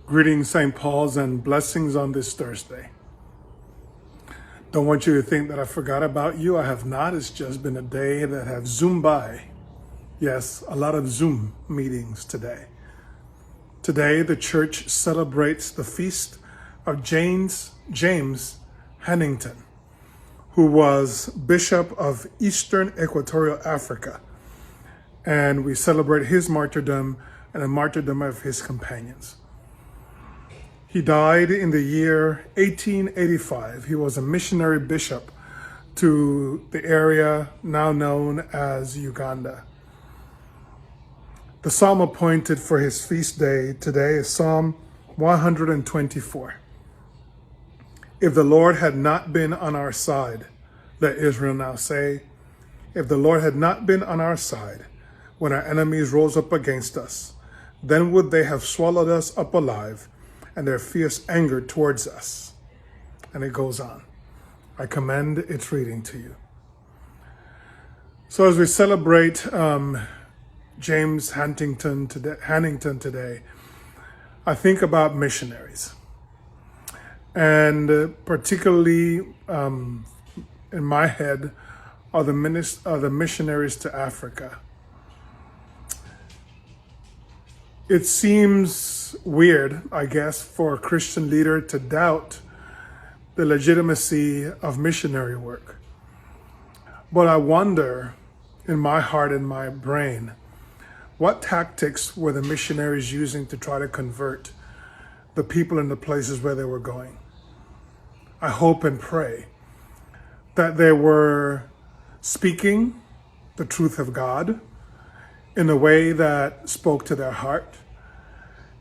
Greetings, St. Paul's, and blessings on this Thursday. Don't want you to think that I forgot about you. I have not. It's just been a day that have zoomed by. Yes, a lot of Zoom meetings today. Today, the church celebrates the feast of James Hannington, who was Bishop of Eastern Equatorial Africa. And we celebrate his martyrdom and the martyrdom of his companions. He died in the year 1885. He was a missionary bishop to the area now known as Uganda. The psalm appointed for his feast day today is Psalm 124. If the Lord had not been on our side, let Israel now say, if the Lord had not been on our side when our enemies rose up against us, then would they have swallowed us up alive and their fierce anger towards us. And it goes on. I commend its reading to you. So as we celebrate James Hannington today, I think about missionaries. And particularly in my head are the missionaries to Africa. It seems weird, I guess, for a Christian leader to doubt the legitimacy of missionary work. But I wonder, in my heart and my brain, what tactics were the missionaries using to try to convert the people in the places where they were going? I hope and pray that they were speaking the truth of God in a way that spoke to their heart,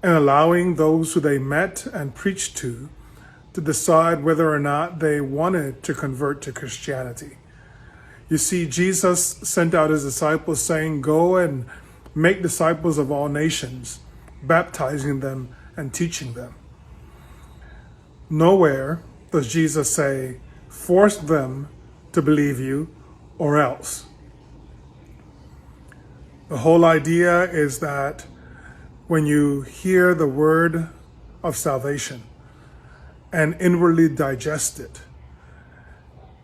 and allowing those who they met and preached to decide whether or not they wanted to convert to Christianity. You see, Jesus sent out his disciples saying, go and make disciples of all nations, baptizing them and teaching them. Nowhere does Jesus say, force them to believe you or else. The whole idea is that when you hear the word of salvation and inwardly digest it,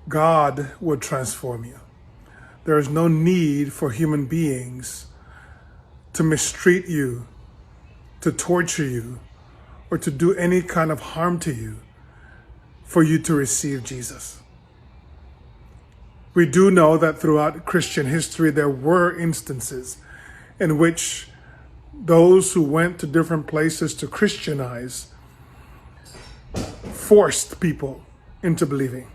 God would transform you. There is no need for human beings to mistreat you, to torture you, or to do any kind of harm to you for you to receive Jesus. We do know that throughout Christian history, there were instances in which those who went to different places to Christianize forced people into believing.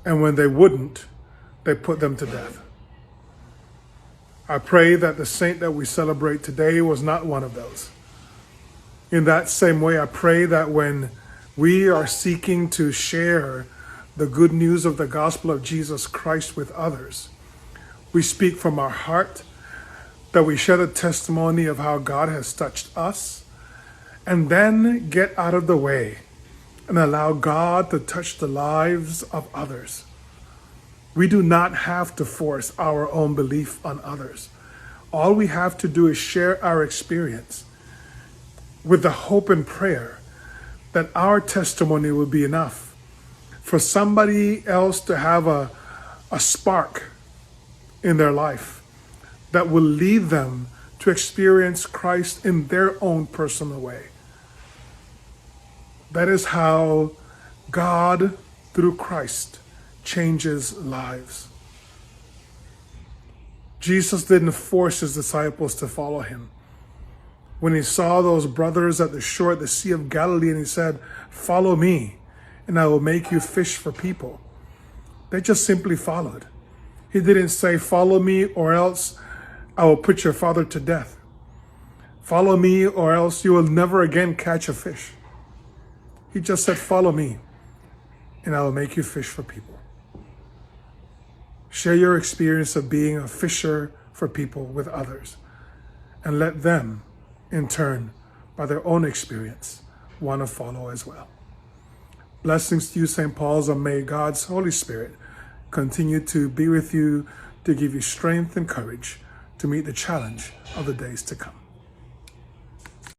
And when they wouldn't, they put them to death. I pray that the saint that we celebrate today was not one of those. In that same way, I pray that when we are seeking to share the good news of the gospel of Jesus Christ with others, we speak from our heart, that we share the testimony of how God has touched us, and then get out of the way and allow God to touch the lives of others. We do not have to force our own belief on others. All we have to do is share our experience with the hope and prayer that our testimony will be enough for somebody else to have a spark in their life that will lead them to experience Christ in their own personal way. That is how God, through Christ, changes lives. Jesus didn't force his disciples to follow him. When he saw those brothers at the shore at the Sea of Galilee and he said, follow me, and I will make you fish for people, they just simply followed. He didn't say, follow me or else I will put your father to death. Follow me or else you will never again catch a fish. He just said, follow me and I will make you fish for people. Share your experience of being a fisher for people with others and let them, in turn, by their own experience, want to follow as well. Blessings to you, St. Paul's, and may God's Holy Spirit continue to be with you, to give you strength and courage to meet the challenge of the days to come.